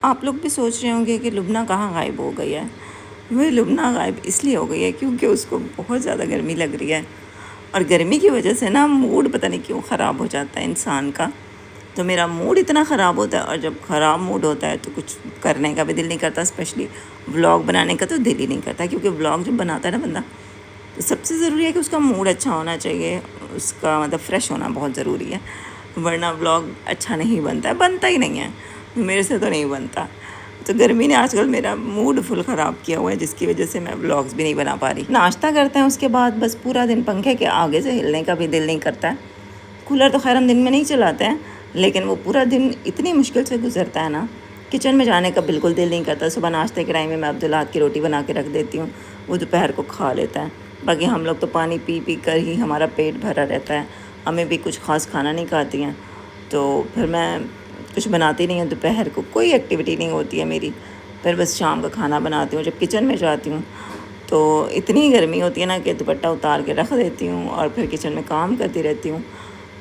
आप लोग भी सोच रहे होंगे कि लुबना कहाँ गायब हो गई है। वह लुबना गायब इसलिए हो गई है क्योंकि उसको बहुत ज़्यादा गर्मी लग रही है और गर्मी की वजह से ना मूड पता नहीं क्यों ख़राब हो जाता है इंसान का। तो मेरा मूड इतना ख़राब होता है और जब ख़राब मूड होता है तो कुछ करने का भी दिल नहीं करता, स्पेशली व्लॉग बनाने का तो दिल ही नहीं करता, क्योंकि व्लॉग जब बनाता है ना बंदा तो सबसे ज़रूरी है कि उसका मूड अच्छा होना चाहिए, उसका मतलब फ़्रेश होना बहुत ज़रूरी है, वरना व्लॉग अच्छा नहीं बनता है, बनता ही नहीं है, मेरे से तो नहीं बनता। तो गर्मी ने आजकल मेरा मूड फुल ख़राब किया हुआ है, जिसकी वजह से मैं व्लॉग्स भी नहीं बना पा रही। नाश्ता करते हैं उसके बाद बस पूरा दिन पंखे के आगे से हिलने का भी दिल नहीं करता है। कूलर तो खैर हम दिन में नहीं चलाते हैं, लेकिन वो पूरा दिन इतनी मुश्किल से गुजरता है ना, किचन में जाने का बिल्कुल दिल नहीं करता। सुबह नाश्ते के टाइम में मैं अब्दुल हाथ की रोटी बना के रख देती हूँ, वो दोपहर को खा लेता है। बाकी हम लोग तो पानी पी पी कर ही हमारा पेट भरा रहता है, हमें भी कुछ ख़ास खाना नहीं खाती हैं, तो फिर मैं कुछ बनाती नहीं हूँ। दोपहर को कोई एक्टिविटी नहीं होती है मेरी, फिर बस शाम का खाना बनाती हूँ। जब किचन में जाती हूँ तो इतनी गर्मी होती है ना कि दुपट्टा उतार के रख देती हूँ और फिर किचन में काम करती रहती हूँ,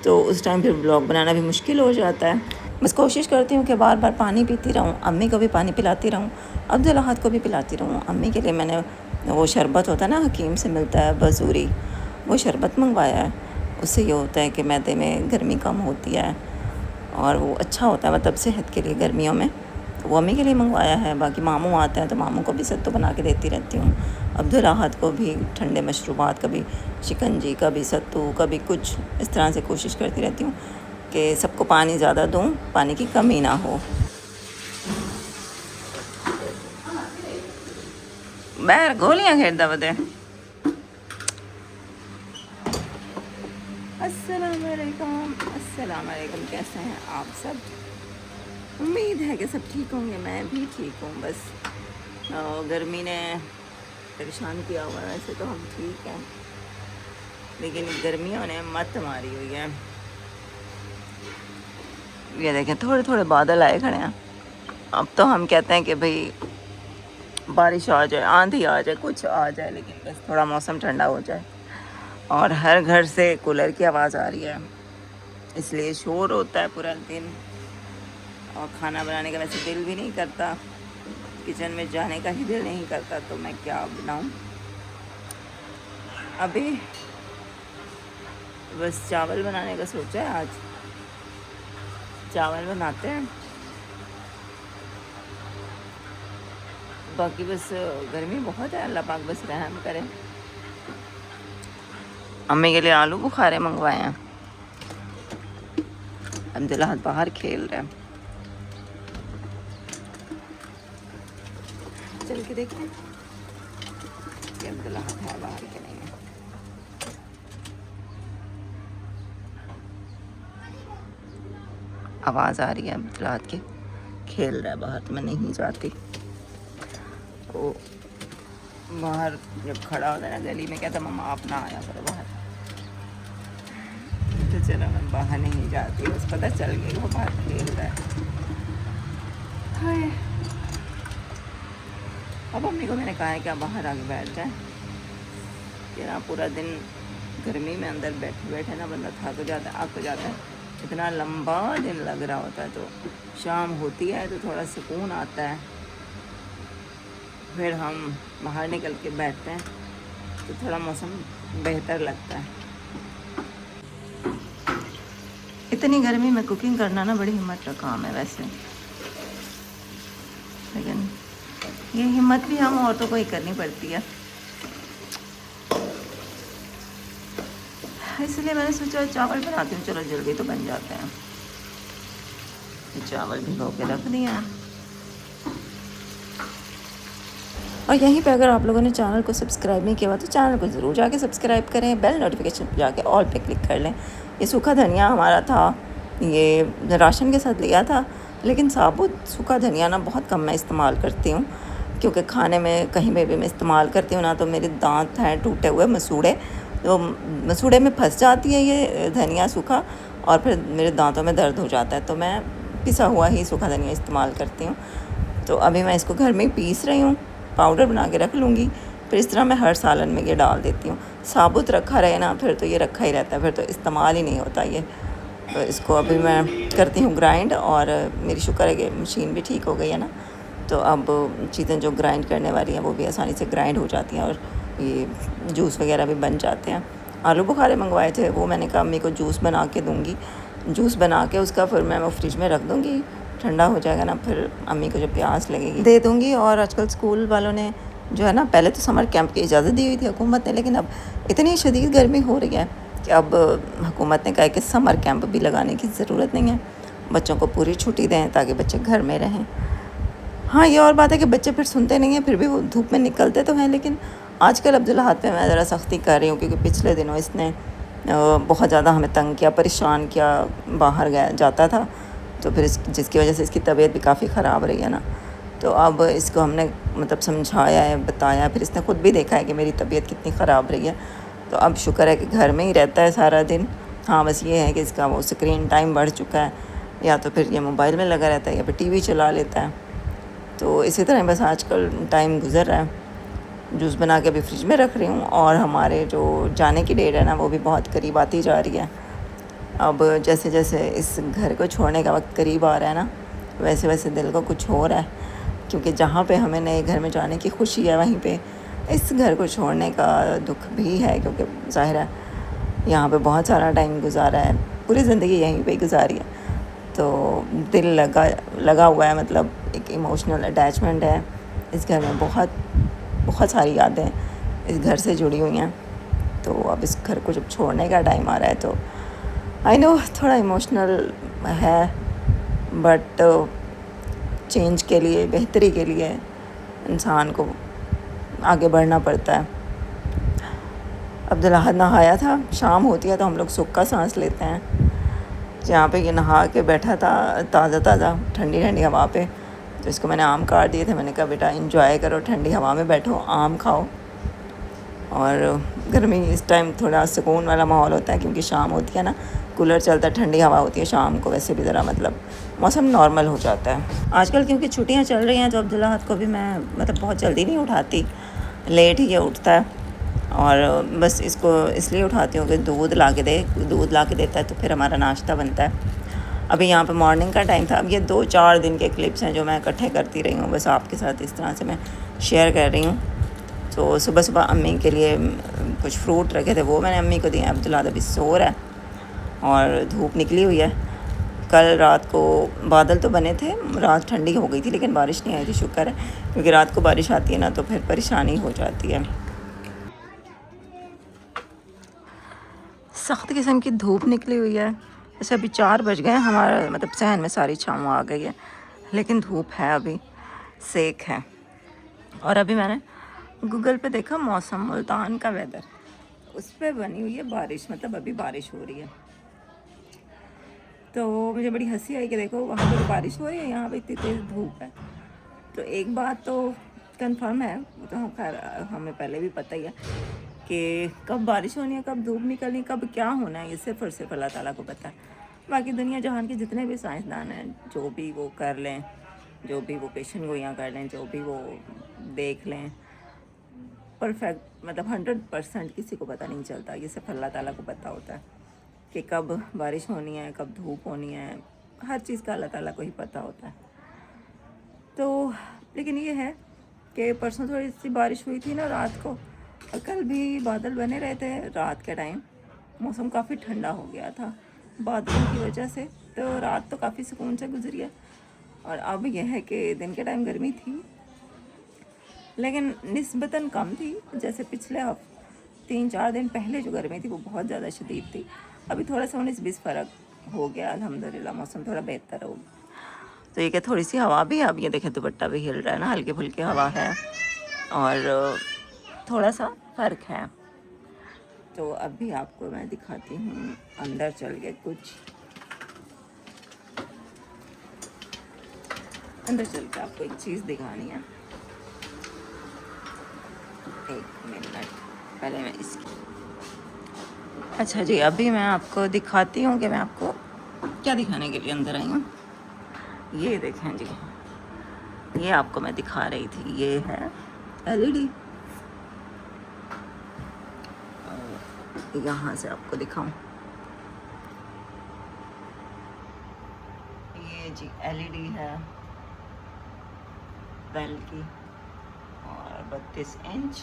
तो उस टाइम फिर ब्लॉग बनाना भी मुश्किल हो जाता है। बस कोशिश करती हूँ कि बार बार पानी पीती रहूँ, अम्मी को भी पानी पिलाती रहूँ, अब्दुल अहद को भी पिलाती रहूँ। अम्मी के लिए मैंने वो शरबत होता है ना, हकीम से मिलता है बसूरी, वो शरबत मंगवाया है। उससे ये होता है कि मैदे में गर्मी कम होती है और वो अच्छा होता है मतलब सेहत के लिए गर्मियों में, तो वो अम्मी के लिए मंगवाया है। बाकी मामू आते हैं तो मामू को भी सत्तू बना के देती रहती हूँ, अब्दुल अहद को भी ठंडे मशरूबात, कभी शिकंजी, कभी सत्तू, कभी कुछ, इस तरह से कोशिश करती रहती हूँ कि सबको पानी ज़्यादा दूँ, पानी की कमी ना हो। बैर गोलियाँ खेलता बते। अस्सलाम वालेकुम, कैसे हैं आप सब? उम्मीद है कि सब ठीक होंगे, मैं भी ठीक हूँ। बस गर्मी ने परेशान किया हुआ है, वैसे तो हम ठीक हैं, लेकिन गर्मियों ने मत मारी हुई है। ये देखें थोड़े थोड़े बादल आए खड़े हैं। अब तो हम कहते हैं कि भाई बारिश आ जाए, आंधी आ जाए, कुछ आ जाए, लेकिन बस थोड़ा मौसम ठंडा हो जाए। और हर घर से कूलर की आवाज़ आ रही है, इसलिए शोर होता है पूरा दिन और खाना बनाने का वैसे दिल भी नहीं करता, किचन में जाने का ही दिल नहीं करता, तो मैं क्या बनाऊं। अभी बस चावल बनाने का सोचा है, आज चावल बनाते हैं। बाकी बस गर्मी बहुत है, अल्लाह पाक बस रहम करे। अम्मी के लिए आलू बुखारे मंगवाए हैं, अब्दुल अहद बाहर खेल रहे हैं, चल के देखें कि अब्दुल अहद है बाहर के नहीं है। आवाज़ आ रही है अब्दुल अहद की, खेल रहा है बाहर, तो मैं नहीं जाती। वो बाहर जब खड़ा होता है ना गली में, कहता मम्मा आप ना आया करो बाहर, तो चलो मैं बाहर नहीं जाती, बस पता चल गया वो बाहर खेल रहा है। हाय, अब मम्मी को मैंने कहा है कि आप बाहर आके बैठ जाए, कि ना पूरा दिन गर्मी में अंदर बैठे बैठे ना बंदा थक जाता है, अक जाता है, इतना लंबा दिन लग रहा होता है। तो शाम होती है तो थोड़ा सुकून आता है, फिर हम बाहर निकल के बैठते हैं तो थोड़ा मौसम बेहतर लगता है। इतनी गर्मी में कुकिंग करना ना बड़ी हिम्मत का काम है वैसे, लेकिन ये हिम्मत भी हम औरतों को ही करनी पड़ती है, इसलिए मैंने सोचा चावल बनाती हूँ, चलो जल्दी तो बन जाते हैं। चावल भिगो के रख दिए हैं। और यहीं पे अगर आप लोगों ने चैनल को सब्सक्राइब नहीं किया हुआ तो चैनल को ज़रूर जाके सब्सक्राइब करें, बेल नोटिफिकेशन पर जाके ऑल पे क्लिक कर लें। ये सूखा धनिया हमारा था, ये राशन के साथ लिया था, लेकिन साबुत सूखा धनिया ना बहुत कम मैं इस्तेमाल करती हूँ, क्योंकि खाने में कहीं पे भी मैं इस्तेमाल करती हूँ ना तो मेरे दांत हैं टूटे हुए मसूड़े, तो मसूड़े में फंस जाती है ये धनिया सूखा और फिर मेरे दांतों में दर्द हो जाता है, तो मैं पिसा हुआ ही सूखा धनिया इस्तेमाल करती हूँ। तो अभी मैं इसको घर में ही पीस रही हूँ, पाउडर बना के रख लूँगी, फिर इस तरह मैं हर सालन में ये डाल देती हूँ। साबुत रखा रहे ना फिर तो ये रखा ही रहता है, फिर तो इस्तेमाल ही नहीं होता ये, तो इसको अभी मैं करती हूँ ग्राइंड, और मेरी शुक्र है कि मशीन भी ठीक हो गई है ना, तो अब चीज़ें जो ग्राइंड करने वाली हैं वो भी आसानी से ग्राइंड हो जाती हैं, और ये जूस वगैरह भी बन जाते हैं। आलू बुखारे मंगवाए थे, वो मैंने कहा अम्मी को जूस बना के दूँगी, जूस बना के उसका फिर मैं वो फ्रिज में रख दूँगी, ठंडा हो जाएगा ना, फिर अम्मी को जब प्यास लगेगी दे दूँगी। और आजकल स्कूल वालों ने जो है ना, पहले तो समर कैंप की इजाज़त दी हुई थी हुकूमत ने, लेकिन अब इतनी शदीद गर्मी हो रही है कि अब हुकूमत ने कहा कि समर कैंप भी लगाने की ज़रूरत नहीं है, बच्चों को पूरी छुट्टी दें ताकि बच्चे घर में रहें। हाँ, ये और बात है कि बच्चे फिर सुनते नहीं हैं, फिर भी वो धूप में निकलते तो हैं, लेकिन आजकल अब्दुल्लाहद पे मैं ज़रा सख्ती कर रही हूँ, क्योंकि पिछले दिनों इसने बहुत ज़्यादा हमें तंग किया, परेशान किया, बाहर गया जाता था, तो फिर जिसकी वजह से इसकी तबीयत भी काफ़ी ख़राब रही है ना। तो अब इसको हमने मतलब समझाया है, बताया, फिर इसने ख़ुद भी देखा है कि मेरी तबीयत कितनी ख़राब रही है, तो अब शुक्र है कि घर में ही रहता है सारा दिन। हाँ, बस ये है कि इसका वो स्क्रीन टाइम बढ़ चुका है, या तो फिर ये मोबाइल में लगा रहता है या फिर टीवी चला लेता है, तो इसी तरह बस आजकल टाइम गुज़र रहा है। जूस बना के अभी फ्रिज में रख रही हूँ, और हमारे जो जाने की डेट है ना, वो भी बहुत करीब आती जा रही है। अब जैसे जैसे इस घर को छोड़ने का वक्त करीब आ रहा है ना, वैसे वैसे दिल को कुछ हो रहा है, क्योंकि जहाँ पे हमें नए घर में जाने की खुशी है, वहीं पे इस घर को छोड़ने का दुख भी है, क्योंकि ज़ाहिर है यहाँ पे बहुत सारा टाइम गुजारा है, पूरी ज़िंदगी यहीं पे गुजारी है, तो दिल लगा हुआ है, मतलब एक इमोशनल अटैचमेंट है इस घर में, बहुत बहुत सारी यादें इस घर से जुड़ी हुई हैं। तो अब इस घर को जब छोड़ने का टाइम आ रहा है, तो आई नो थोड़ा इमोशनल है, बट चेंज के लिए, बेहतरी के लिए इंसान को आगे बढ़ना पड़ता है। अब्दुल्लाहद नहाया था, शाम होती है तो हम लोग सुख का सांस लेते हैं। जहाँ पे ये नहा के बैठा था ताज़ा ठंडी ठंडी हवा पे, तो इसको मैंने आम काट दिए थे, मैंने कहा बेटा एंजॉय करो, ठंडी हवा में बैठो, आम खाओ। और गर्मी इस टाइम थोड़ा सुकून वाला माहौल होता है, क्योंकि शाम होती है ना, कूलर चलता है, ठंडी हवा होती है शाम को, वैसे भी ज़रा मतलब मौसम नॉर्मल हो जाता है। आजकल क्योंकि छुट्टियाँ चल रही हैं, तो अब्दुल्लाहद को भी मैं मतलब बहुत जल्दी नहीं उठाती, लेट ही ये उठता है, और बस इसको इसलिए उठाती हूँ कि दूध ला के देता है, तो फिर हमारा नाश्ता बनता है। अभी यहाँ पे मॉर्निंग का टाइम था। अब ये 2-4 दिन के क्लिप्स हैं जो मैं इकट्ठे करती रही हूँ, बस आपके साथ इस तरह से मैं शेयर कर रही हूँ। तो सुबह सुबह अम्मी के लिए कुछ फ्रूट रखे थे, वो मैंने अम्मी को दिए। अब्दुल्लाहद अभी सो रहा है और धूप निकली हुई है। कल रात को बादल तो बने थे, रात ठंडी हो गई थी, लेकिन बारिश नहीं आई थी, शुक्र है, क्योंकि रात को बारिश आती है ना तो फिर परेशानी हो जाती है। सख्त किस्म की धूप निकली हुई है। ऐसे अभी 4 बज गए हैं, हमारा मतलब सहन में सारी छाँव आ गई है, लेकिन धूप है, अभी सेक है। और अभी मैंने गूगल पे देखा मौसम, मुल्तान का वेदर, उस पर बनी हुई है बारिश, मतलब अभी बारिश हो रही है। तो मुझे बड़ी हंसी आई कि देखो वहाँ पर बारिश हो रही है, यहाँ पे इतनी तेज़ धूप है। तो एक बात तो कंफर्म है, तो खैर हमें पहले भी पता ही है कि कब बारिश होनी है, कब धूप निकलनी, कब क्या होना है, ये सिर्फ और सिर्फ अल्लाह ताला को पता है। बाकी दुनिया जहान के जितने भी साइंसदान हैं, जो भी वो कर लें, जो भी वो पेशन गोइयाँ कर लें, जो भी वो देख लें, परफेक्ट मतलब 100% किसी को पता नहीं चलता। ये सिर्फ अल्लाह ताला को पता होता है कि कब बारिश होनी है, कब धूप होनी है, हर चीज़ का अल्लाह ताला को ही पता होता है। तो लेकिन ये है कि परसों थोड़ी सी बारिश हुई थी ना रात को, और कल भी बादल बने रहे थे रात के टाइम, मौसम काफ़ी ठंडा हो गया था बादलों की वजह से, तो रात तो काफ़ी सुकून से गुजरी है। और अब यह है कि दिन के टाइम गर्मी थी, लेकिन निस्बतन कम थी। जैसे पिछले 3-4 दिन पहले जो गर्मी थी वो बहुत ज़्यादा शदीद थी। अभी थोड़ा सा 19-20 फ़र्क हो गया, अल्हम्दुलिल्लाह मौसम थोड़ा बेहतर हो। तो ये क्या थोड़ी सी हवा भी है, अब ये देखें दुपट्टा भी हिल रहा है ना, हल्की फुल्की हवा है, और थोड़ा सा फ़र्क है। तो अब भी आपको मैं दिखाती हूँ अंदर चल के, कुछ अंदर चल के आपको एक चीज़ दिखानी है। एक मिनट पहले मैं इसकी, अच्छा जी, अभी मैं आपको दिखाती हूँ कि मैं आपको क्या दिखाने के लिए अंदर आई हूँ। ये देखें जी, ये आपको मैं दिखा रही थी, ये है LED। यहाँ से आपको दिखाऊं, जी एलईडी है बेल की और 32 इंच।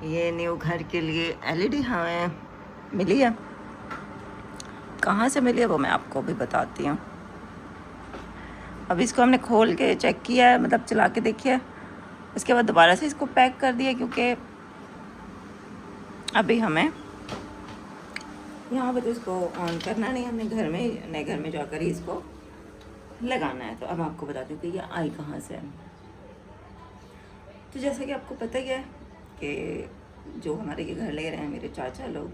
ये न्यू घर के लिए एलईडी हमें मिली है। कहाँ से मिली है वो मैं आपको भी बताती हूँ। अब इसको हमने खोल के चेक किया है, मतलब चला के देखिए। उसके बाद दोबारा से इसको पैक कर दिया, क्योंकि अभी हमें यहाँ पे तो इसको ऑन करना नहीं, हमने घर में नए घर में जाकर ही इसको लगाना है। तो अब आपको बताती हूँ कि ये आई कहाँ से है। तो जैसा कि आपको पता ही है कि जो हमारे ये घर ले रहे हैं मेरे चाचा लोग,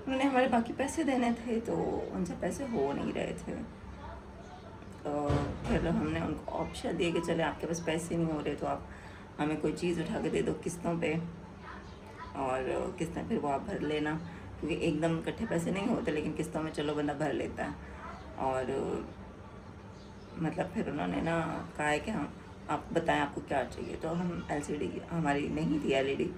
उन्होंने हमारे बाकी पैसे देने थे, तो उनसे पैसे हो नहीं रहे थे। तो फिर हमने उनको ऑप्शन दिए कि चले आपके पास पैसे नहीं हो रहे तो आप हमें कोई चीज़ उठा के दे दो किस्तों पे, और किस्तें फिर वो आप भर लेना, क्योंकि एकदम इकट्ठे पैसे नहीं होते, लेकिन किस्तों में चलो बंदा भर लेता है। और मतलब फिर उन्होंने ना कहा है कि हम आप बताएं आपको क्या चाहिए। तो हम एलसीडी हमारी नहीं थी एलईडी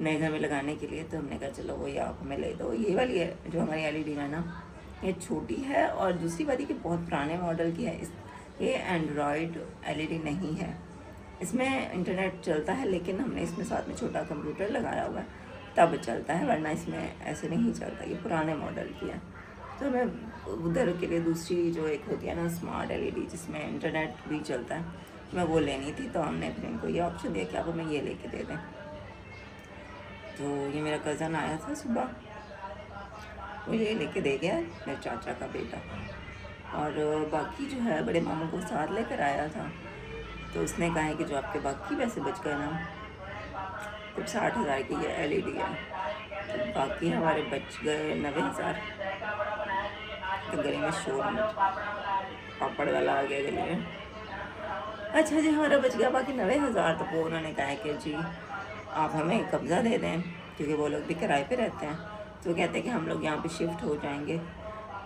नए घर में लगाने के लिए, तो हमने कहा चलो वही आप हमें ले दो। ये वाली है जो हमारी एलईडी है ना, ये छोटी है, और दूसरी बात है कि बहुत पुराने मॉडल की है। ये एंड्रॉयड एलईडी नहीं है, इसमें इंटरनेट चलता है, लेकिन हमने इसमें साथ में छोटा कंप्यूटर लगाया हुआ है तब चलता है, वरना इसमें ऐसे नहीं चलता। ये पुराने मॉडल की है। तो मैं उधर के लिए दूसरी जो एक होती है ना स्मार्ट एलईडी जिसमें इंटरनेट भी चलता है, मैं वो लेनी थी। तो हमने फिर इनको ये ऑप्शन दिया कि आप हमें ये लेके दे दें। तो ये मेरा कज़न आया था सुबह, वो ये लेके दे गया, मेरे चाचा का बेटा। और बाकी जो है बड़े मामू को साथ लेकर आया था, तो उसने कहा है कि जो आपके बाकी पैसे बच गए ना, तो 60,000 की ये एलईडी है, तो बाकी हमारे बच गए 90,000। तो गले में शोर पापड़ वाला आ गया गले में। अच्छा जी, हमारा बच गया बाकी 90,000। तो वो उन्होंने कहा है कि जी आप हमें कब्ज़ा दे दें, क्योंकि वो लोग भी किराए पे रहते हैं। तो कहते हैं कि हम लोग यहाँ पे शिफ्ट हो जाएंगे,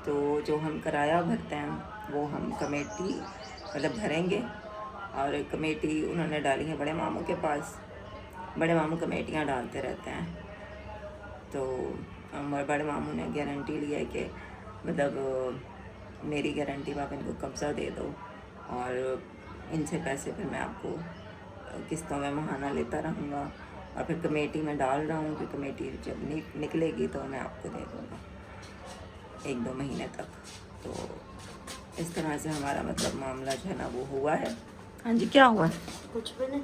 तो जो हम किराया भरते हैं वो हम कमेटी मतलब भरेंगे। और कमेटी उन्होंने डाली है बड़े मामू के पास, बड़े मामू कमेटियाँ डालते रहते हैं। तो बड़े मामू ने गारंटी ली है कि मतलब मेरी गारंटी में आप इनको कब्ज़ा दे दो, और इनसे पैसे फिर मैं आपको किस्तों में महाना लेता रहूँगा, और फिर कमेटी में डाल रहा हूँ कि कमेटी जब निकलेगी तो मैं आपको दे दूँगा 1-2 महीने तक। तो इस तरह से हमारा मतलब मामला जो है ना वो हुआ है। हाँ जी, क्या हुआ? कुछ भी नहीं।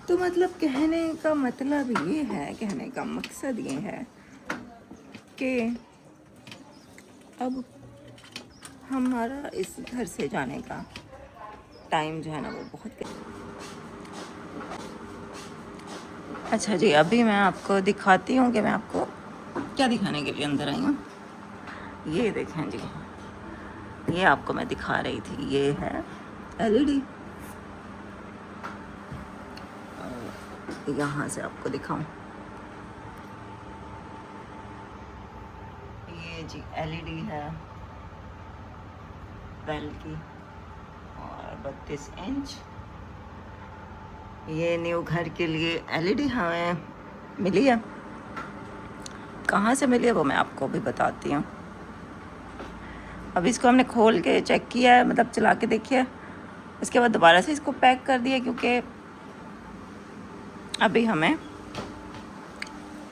तो मतलब कहने का मतलब ये है, कहने का मकसद ये है कि अब हमारा इस घर से जाने का टाइम जो है ना वो बहुत अच्छा जी, अभी मैं आपको दिखाती हूँ कि मैं आपको क्या दिखाने के लिए अंदर आई हूँ। ये देखें जी, ये आपको मैं दिखा रही थी, ये है एलईडी। यहाँ से आपको दिखाऊं, ये जी एलईडी है बेल की और 32 इंच। ये न्यू घर के लिए एलईडी हमें मिली है। कहाँ से मिली है वो मैं आपको भी बताती हूँ। अब इसको हमने खोल के चेक किया है, मतलब चला के देखिए। उसके बाद दोबारा से इसको पैक कर दिया, क्योंकि अभी हमें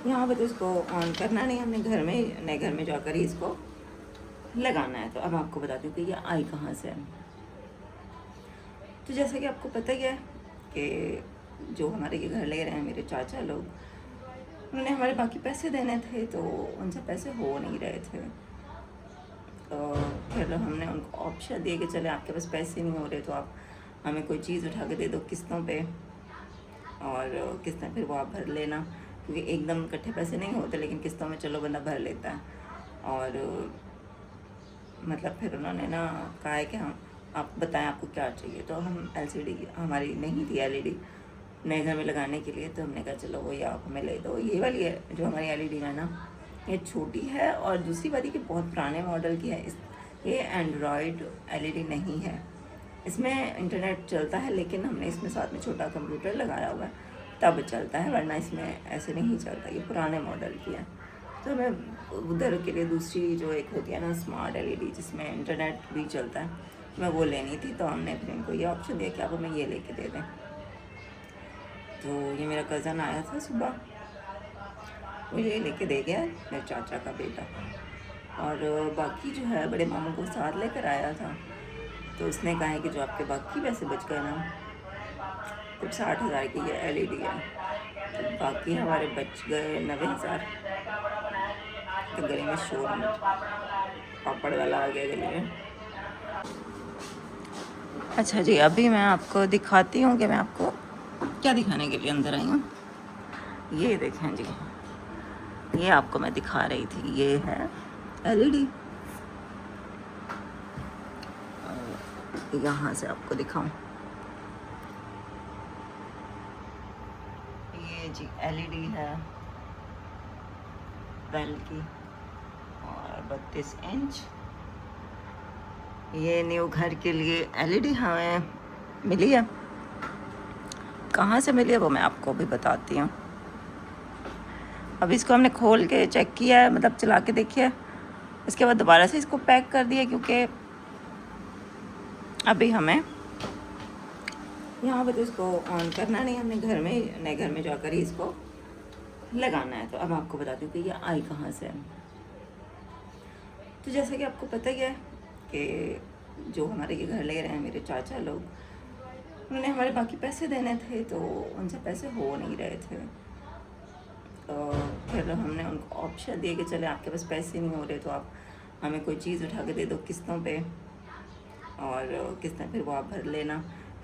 यहाँ पे तो इसको ऑन करना नहीं, हमने घर में नए घर में जाकर ही इसको लगाना है। तो अब आपको बताती हूँ कि ये आई कहाँ से है। तो जैसा कि आपको पता ही है कि जो हमारे ये घर ले रहे हैं मेरे चाचा लोग, उन्होंने हमारे बाकी पैसे देने थे, तो उनसे पैसे हो नहीं रहे थे। तो फिर हमने उनको ऑप्शन दिए कि चले आपके पास पैसे नहीं हो रहे तो आप हमें कोई चीज़ उठा के दे दो किस्तों पे, और किस्तें फिर वो आप भर लेना, क्योंकि एकदम इकट्ठे पैसे नहीं होते, लेकिन किस्तों में चलो बंदा भर लेता है। और मतलब फिर उन्होंने ना कहा है कि हम आप बताएं आपको क्या चाहिए। तो हम एलसीडी हमारी नहीं थी एलईडी नए घर में लगाने के लिए, तो हमने कहा चलो वही आप हमें ले दो। ये वाली है जो हमारी एलईडी है ना, ये छोटी है, और दूसरी बात है कि बहुत पुराने मॉडल की है। ये एंड्रॉयड एलईडी नहीं है, इसमें इंटरनेट चलता है, लेकिन हमने इसमें साथ में छोटा कंप्यूटर लगाया हुआ है तब चलता है, वरना इसमें ऐसे नहीं चलता। ये पुराने मॉडल की है। तो मैं उधर के लिए दूसरी जो एक होती है ना स्मार्ट एलईडी जिसमें इंटरनेट भी चलता है, मैं वो लेनी थी। तो हमने फिर इनको ये ऑप्शन दिया कि आप हमें ये लेके दे दें। तो ये मेरा कज़न आया था सुबह, वो ये लेके दे गया, मेरे चाचा का बेटा। और बाकी जो है बड़े मामू को साथ लेकर आया था, तो उसने कहा है कि जो आपके बाकी पैसे बच गए ना, तो 60,000 की ये एलईडी है, तो बाकी हमारे बच गए 90,000। तो गले में शोर मत, पापड़ वाला आ गया गले में। अच्छा जी, अभी मैं आपको दिखाती हूँ कि मैं आपको क्या दिखाने के लिए अंदर आई हूँ। ये देखें जी, ये आपको मैं दिखा रही थी, ये है एलईडी। यहाँ से आपको दिखाऊं, ये जी एलईडी है बेल की और 32 इंच। ये न्यू घर के लिए एलईडी हमें मिली है। कहाँ से मिली है वो मैं आपको भी बताती हूँ। अब इसको हमने खोल के चेक किया है, मतलब चला के देखिए, उसके बाद दोबारा से इसको पैक कर दिया, क्योंकि अभी हमें यहाँ पे तो इसको ऑन करना नहीं, हमने घर में नए घर में जाकर ही इसको लगाना है। तो अब आपको बताती हूँ कि ये आई कहाँ से है। तो जैसा कि आपको पता ही है कि जो हमारे ये घर ले रहे हैं मेरे चाचा लोग, उन्होंने हमारे बाकी पैसे देने थे, तो उनसे पैसे हो नहीं रहे थे। तो फिर हमने उनको ऑप्शन दिए कि चले आपके पास पैसे नहीं हो रहे तो आप हमें कोई चीज़ उठा के दे दो किस्तों पे, और किस्तें फिर वो आप भर लेना।